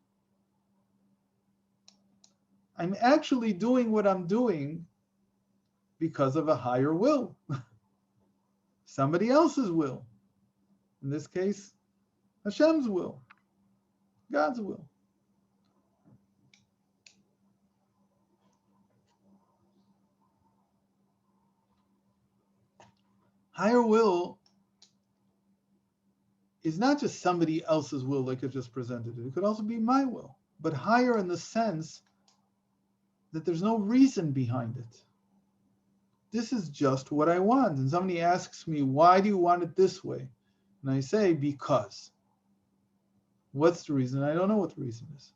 Speaker 1: I'm actually doing what I'm doing because of a higher will. Somebody else's will. In this case, Hashem's will. God's will. Higher will is not just somebody else's will like I just presented it. It could also be my will, but higher in the sense that there's no reason behind it. This is just what I want. And somebody asks me, why do you want it this way? And I say, because. What's the reason? I don't know what the reason is.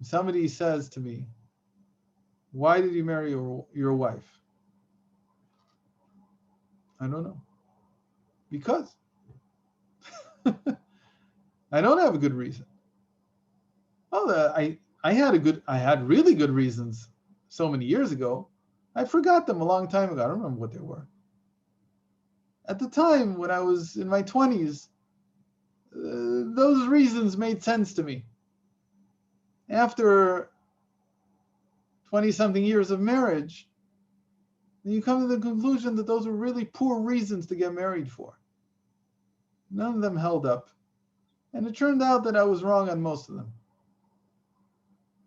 Speaker 1: If somebody says to me, why did you marry your wife? I don't know. Because. I don't have a good reason. Well, I had really good reasons so many years ago. I forgot them a long time ago. I don't remember what they were. At the time when I was in my 20s, those reasons made sense to me. After 20-something years of marriage, you come to the conclusion that those were really poor reasons to get married for. None of them held up. And it turned out that I was wrong on most of them.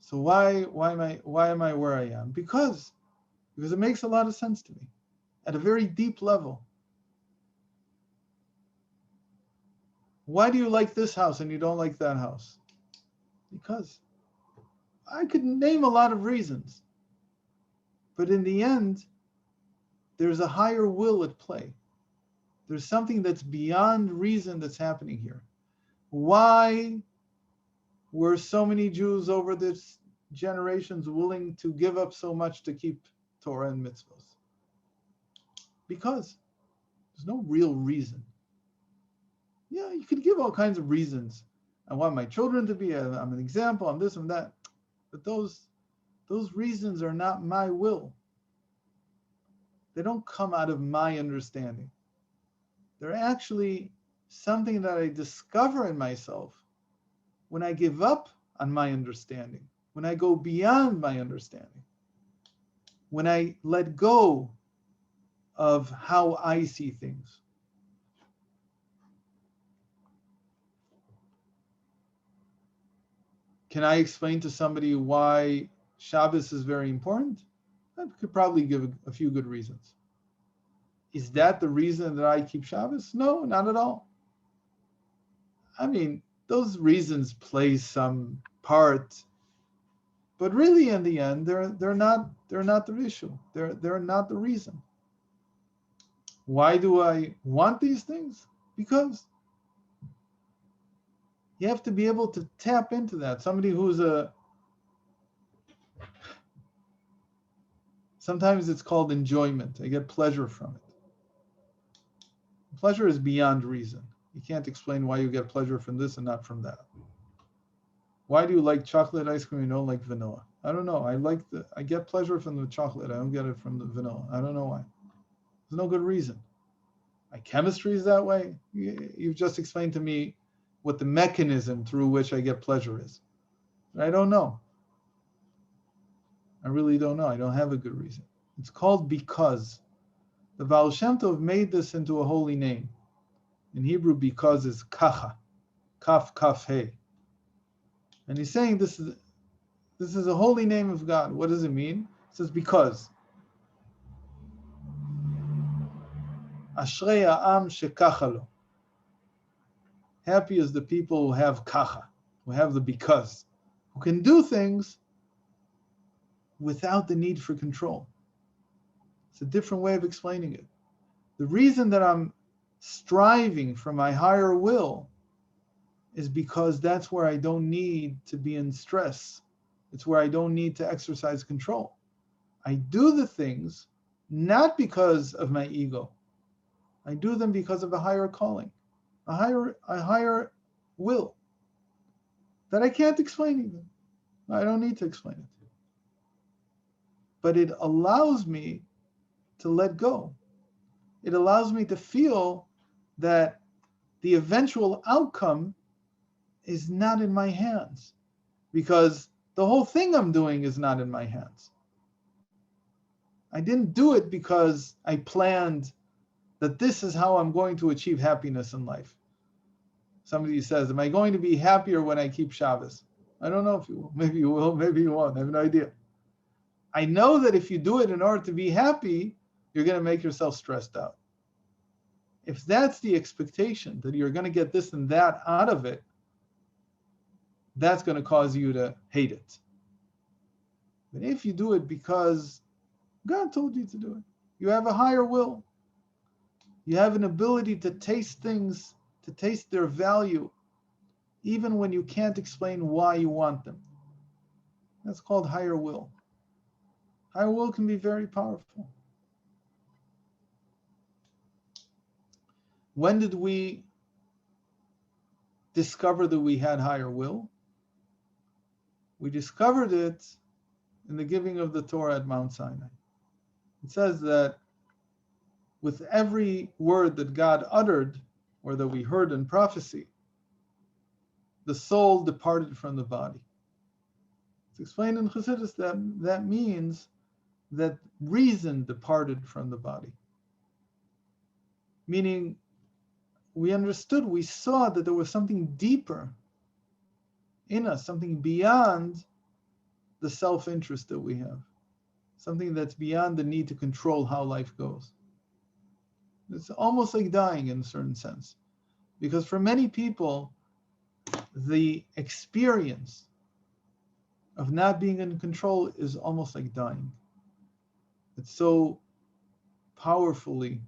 Speaker 1: So why am I where I am? Because it makes a lot of sense to me at a very deep level. Why do you like this house and you don't like that house? Because I could name a lot of reasons. But in the end, there's a higher will at play. There's something that's beyond reason that's happening here. Why were so many Jews over this generations willing to give up so much to keep Torah and mitzvahs? Because there's no real reason. Yeah, you could give all kinds of reasons. I want my children to be, I'm an example, I'm this, I'm that. But those reasons are not my will. They don't come out of my understanding. They're actually something that I discover in myself when I give up on my understanding, when I go beyond my understanding, when I let go of how I see things. Can I explain to somebody why Shabbos is very important? I could probably give a few good reasons. Is that the reason that I keep Shabbos? No, not at all. I mean, those reasons play some part, but really in the end, they're not the issue. They're not the reason. Why do I want these things? Because you have to be able to tap into that. Somebody who's sometimes it's called enjoyment. I get pleasure from it. Pleasure is beyond reason. You can't explain why you get pleasure from this and not from that. Why do you like chocolate ice cream and you don't like vanilla? I don't know. I get pleasure from the chocolate. I don't get it from the vanilla. I don't know why. There's no good reason. My chemistry is that way. You've just explained to me what the mechanism through which I get pleasure is. I don't know. I really don't know. I don't have a good reason. It's called because. The Baal Shem Tov made this into a holy name. In Hebrew, because is kacha, kaf kaf hey. And he's saying this is a holy name of God. What does it mean? It says because. Ashrei ha'am shekacha lo. Happy is the people who have kacha, who have the because, who can do things without the need for control. It's a different way of explaining it. The reason that I'm striving for my higher will is because that's where I don't need to be in stress. It's where I don't need to exercise control. I do the things not because of my ego. I do them because of a higher calling, a higher will that I can't explain even. I don't need to explain it. But it allows me to let go. It allows me to feel that the eventual outcome is not in my hands, because the whole thing I'm doing is not in my hands. I didn't do it because I planned that this is how I'm going to achieve happiness in life. Somebody says, am I going to be happier when I keep Shabbos? I don't know if you will. Maybe you will, maybe you won't. I have no idea. I know that if you do it in order to be happy, you're going to make yourself stressed out. If that's the expectation, that you're going to get this and that out of it, that's going to cause you to hate it. But if you do it because God told you to do it, you have a higher will. You have an ability to taste things, to taste their value, even when you can't explain why you want them. That's called higher will. Higher will can be very powerful. When did we discover that we had higher will? We discovered it in the giving of the Torah at Mount Sinai. It says that with every word that God uttered, or that we heard in prophecy, the soul departed from the body. It's explained in Chassidus that means that reason departed from the body. Meaning, we understood, we saw that there was something deeper in us, something beyond the self-interest that we have, something that's beyond the need to control how life goes. It's almost like dying in a certain sense, because for many people, the experience of not being in control is almost like dying. It's so powerfully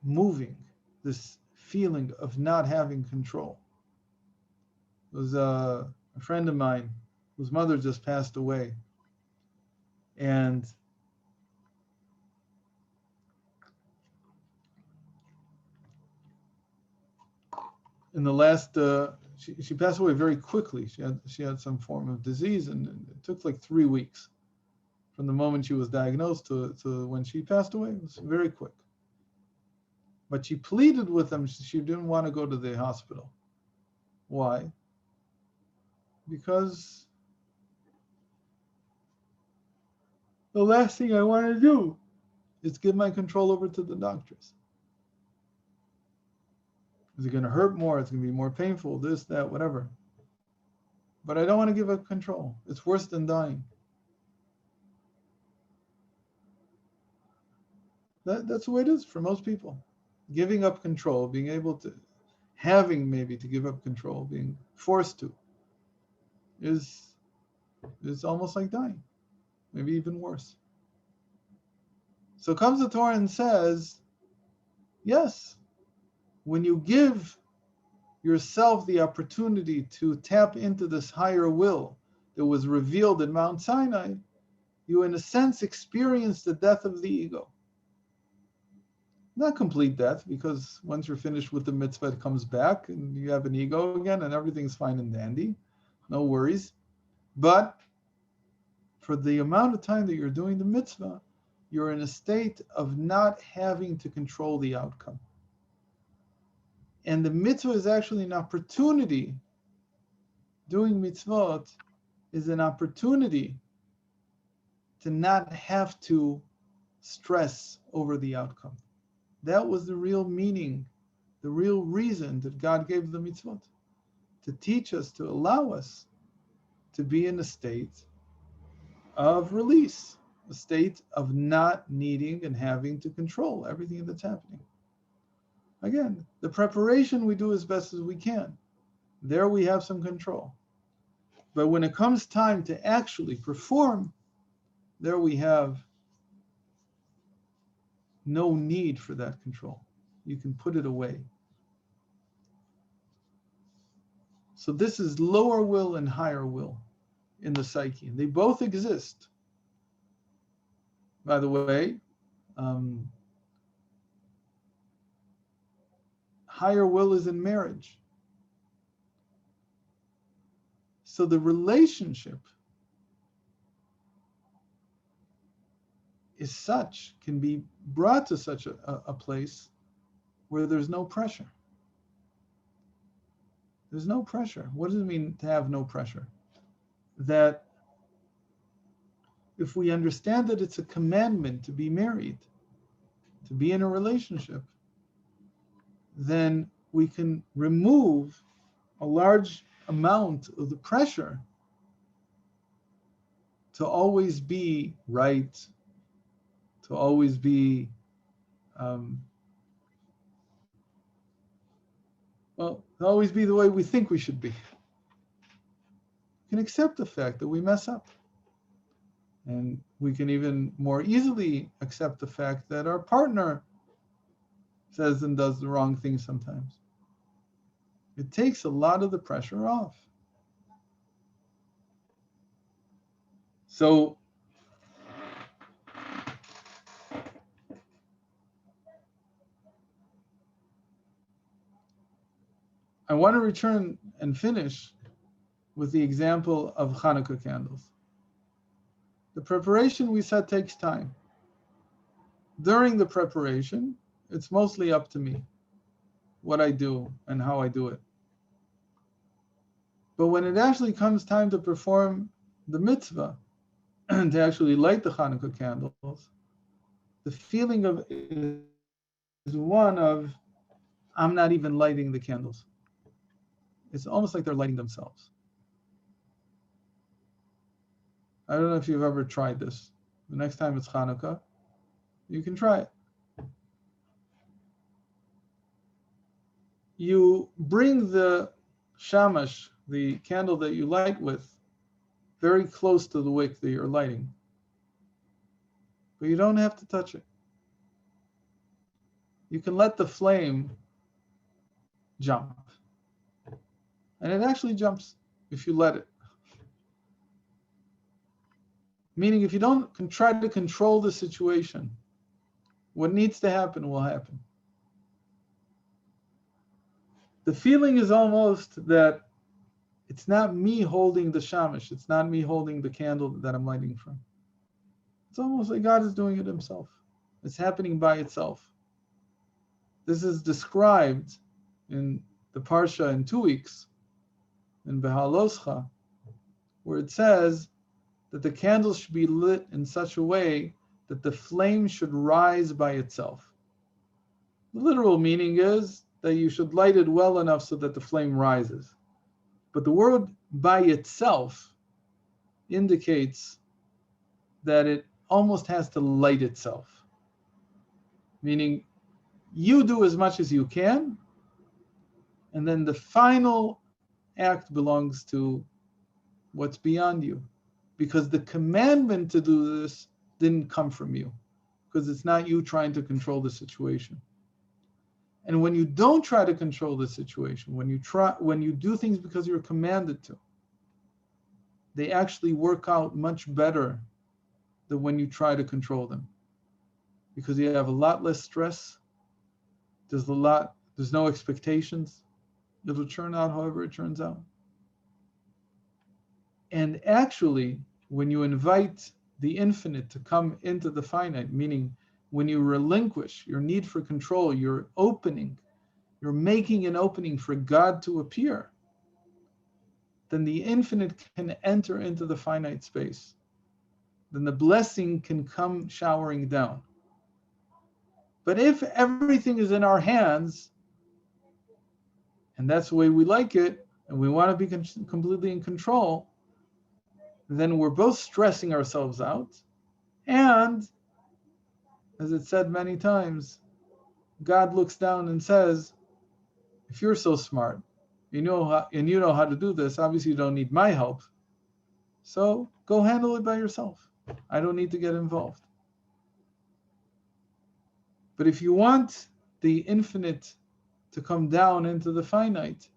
Speaker 1: moving, this feeling of not having control. There was a friend of mine whose mother just passed away, and in the last, she passed away very quickly. She had some form of disease, and it took like 3 weeks from the moment she was diagnosed to when she passed away. It was very quick. But she pleaded with them. She didn't want to go to the hospital. Why? Because the last thing I want to do is give my control over to the doctors. Is it going to hurt more? It's going to be more painful, this, that, whatever. But I don't want to give up control. It's worse than dying. That's the way it is for most people. Giving up control, being able to, having maybe to give up control, being forced to, is almost like dying, maybe even worse. So comes the Torah and says, yes, when you give yourself the opportunity to tap into this higher will that was revealed in Mount Sinai, you in a sense experience the death of the ego. Not complete death, because once you're finished with the mitzvah, it comes back and you have an ego again and everything's fine and dandy. No worries. But for the amount of time that you're doing the mitzvah, you're in a state of not having to control the outcome. And the mitzvah is actually an opportunity. Doing mitzvot is an opportunity to not have to stress over the outcome. That was the real meaning, the real reason that God gave the mitzvot, to teach us, to allow us to be in a state of release, a state of not needing and having to control everything that's happening. Again, the preparation we do as best as we can. There we have some control. But when it comes time to actually perform, there we have no need for that control. You can put it away. So this is lower will and higher will in the psyche. And they both exist. By the way, higher will is in marriage. So the relationship is such, can be brought to such a place where there's no pressure. There's no pressure. What does it mean to have no pressure? That if we understand that it's a commandment to be married, to be in a relationship, then we can remove a large amount of the pressure to always be right, to always be, to always be the way we think we should be. We can accept the fact that we mess up. And we can even more easily accept the fact that our partner says and does the wrong thing sometimes. It takes a lot of the pressure off. So I want to return and finish with the example of Hanukkah candles. The preparation we said takes time. During the preparation, it's mostly up to me, what I do and how I do it. But when it actually comes time to perform the mitzvah, and to actually light the Hanukkah candles, the feeling of is one of, I'm not even lighting the candles. It's almost like they're lighting themselves. I don't know if you've ever tried this. The next time it's Hanukkah, you can try it. You bring the shamash, the candle that you light with, very close to the wick that you're lighting. But you don't have to touch it. You can let the flame jump. And it actually jumps if you let it. Meaning if you don't try to control the situation, what needs to happen will happen. the feeling is almost that it's not me holding the shamash, it's not me holding the candle that I'm lighting from. It's almost like God is doing it himself. It's happening by itself. This is described in the Parsha in 2 weeks, in Behaloscha, where it says that the candle should be lit in such a way that the flame should rise by itself. The literal meaning is that you should light it well enough so that the flame rises. But the word by itself indicates that it almost has to light itself. Meaning, you do as much as you can, and then the final act belongs to what's beyond you. Because the commandment to do this didn't come from you, because it's not you trying to control the situation. And when you don't try to control the situation, when you do things because you're commanded to, they actually work out much better than when you try to control them. Because you have a lot less stress, there's no expectations. It'll turn out however it turns out. And actually, when you invite the infinite to come into the finite, meaning when you relinquish your need for control, you're making an opening for God to appear, then the infinite can enter into the finite space. Then the blessing can come showering down. But if everything is in our hands, and that's the way we like it, and we want to be completely in control, then we're both stressing ourselves out. And, as it's said many times, God looks down and says, if you're so smart, you know how to do this, obviously you don't need my help. So go handle it by yourself. I don't need to get involved. But if you want the infinite to come down into the finite,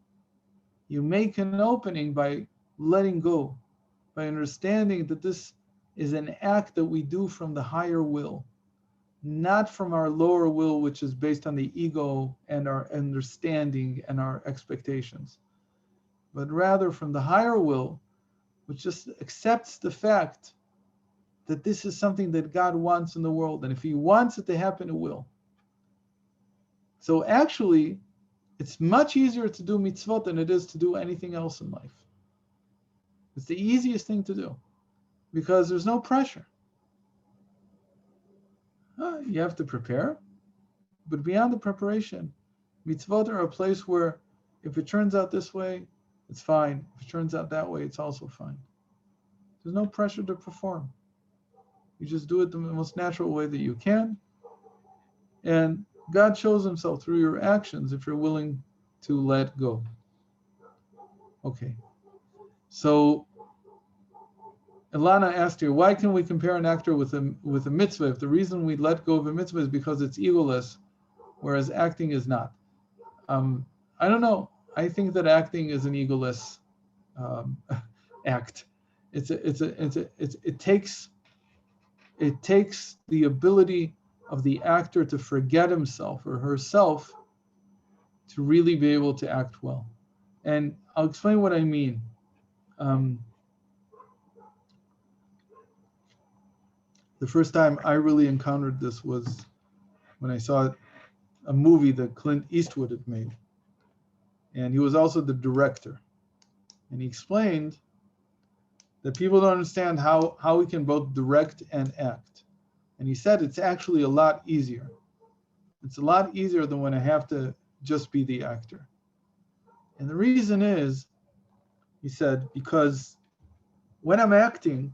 Speaker 1: you make an opening by letting go, by understanding that this is an act that we do from the higher will, not from our lower will, which is based on the ego and our understanding and our expectations, but rather from the higher will, which just accepts the fact that this is something that God wants in the world. And if he wants it to happen, it will. So actually, it's much easier to do mitzvot than it is to do anything else in life. It's the easiest thing to do because there's no pressure. You have to prepare, but beyond the preparation, mitzvot are a place where if it turns out this way, it's fine. If it turns out that way, it's also fine. There's no pressure to perform. You just do it the most natural way that you can. And God shows himself through your actions if you're willing to let go. Okay. So Ilana asked here, why can we compare an actor with a mitzvah if the reason we let go of a mitzvah is because it's egoless, whereas acting is not? I don't know. I think that acting is an egoless act. It takes the ability of the actor to forget himself or herself to really be able to act well. And I'll explain what I mean. The first time I really encountered this was when I saw a movie that Clint Eastwood had made. And he was also the director. And he explained that people don't understand how we can both direct and act. And he said it's actually a lot easier. It's a lot easier than when I have to just be the actor. And the reason is, he said, because when I'm acting,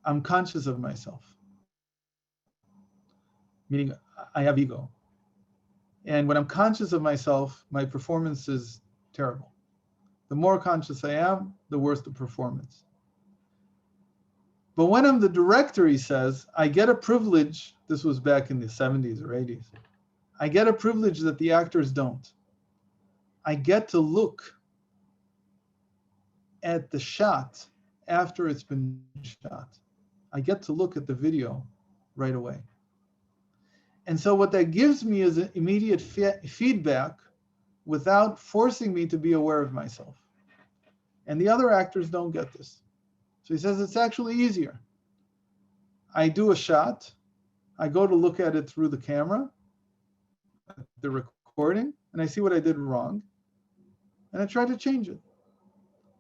Speaker 1: I'm conscious of myself. Meaning I have ego. And when I'm conscious of myself, my performance is terrible. The more conscious I am, the worse the performance. But when I'm the director, he says, I get a privilege. This was back in the 70s or 80s. I get a privilege that the actors don't. I get to look at the shot after it's been shot. I get to look at the video right away. And so what that gives me is an immediate feedback without forcing me to be aware of myself. And the other actors don't get this. So he says it's actually easier. I do a shot, I go to look at it through the camera, the recording, and I see what I did wrong, and I try to change it.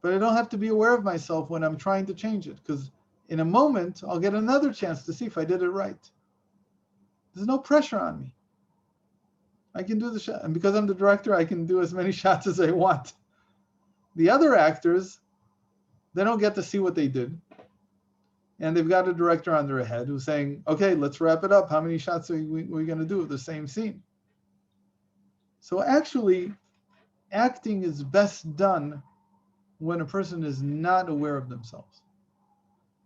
Speaker 1: But I don't have to be aware of myself when I'm trying to change it, because in a moment, I'll get another chance to see if I did it right. There's no pressure on me. I can do the shot, and because I'm the director, I can do as many shots as I want. The other actors, they don't get to see what they did. And they've got a director on their head who's saying, okay, let's wrap it up. How many shots are we going to do of the same scene? So actually, acting is best done when a person is not aware of themselves.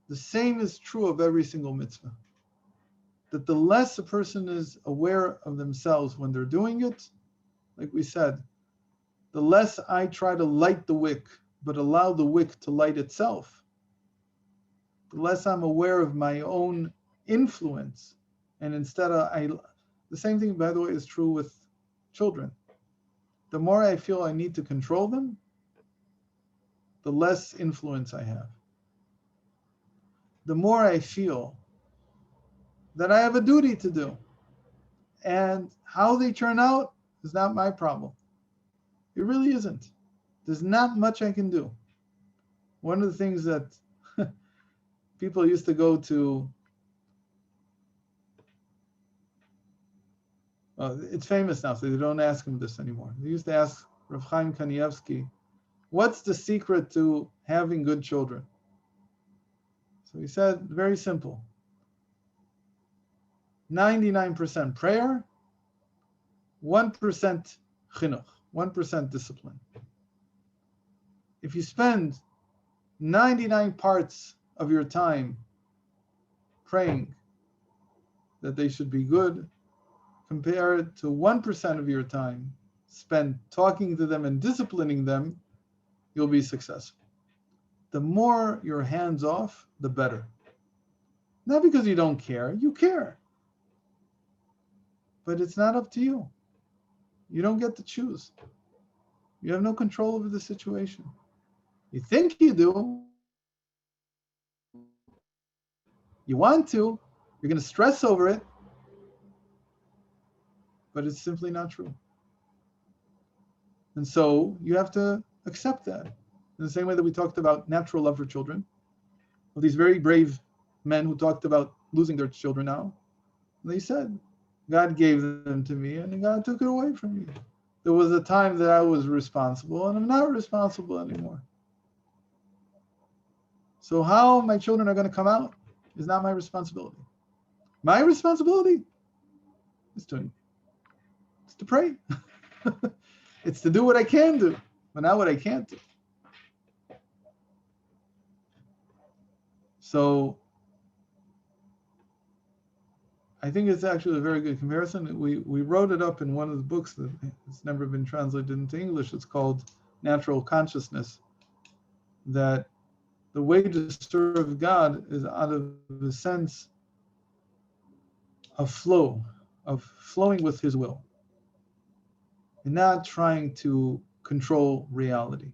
Speaker 1: The same is true of every single mitzvah. That the less a person is aware of themselves when they're doing it, like we said, the less I try to light the wick, but allow the wick to light itself, the less I'm aware of my own influence. And instead the same thing, by the way, is true with children. The more I feel I need to control them, the less influence I have. The more I feel that I have a duty to do. And how they turn out is not my problem. It really isn't. There's not much I can do. One of the things that people used to go to, it's famous now, so they don't ask him this anymore. They used to ask Rav Chaim Kanievsky, what's the secret to having good children? So he said, very simple. 99% prayer, 1% chinuch, 1% discipline. If you spend 99 parts of your time praying that they should be good, compared to 1% of your time spent talking to them and disciplining them, you'll be successful. The more you're hands off, the better. Not because you don't care, you care. But it's not up to you. You don't get to choose. You have no control over the situation. You think you do. You want to. You're going to stress over it. But it's simply not true. And so you have to accept that. In the same way that we talked about natural love for children, of these very brave men who talked about losing their children now, they said, God gave them to me and God took it away from me. There was a time that I was responsible and I'm not responsible anymore. So how my children are going to come out is not my responsibility. My responsibility is to pray. It's to do what I can do, but not what I can't do. So I think it's actually a very good comparison. We wrote it up in one of the books that it's never been translated into English. It's called Natural Consciousness. That the way to serve God is out of the sense of flow, of flowing with His will, and not trying to control reality.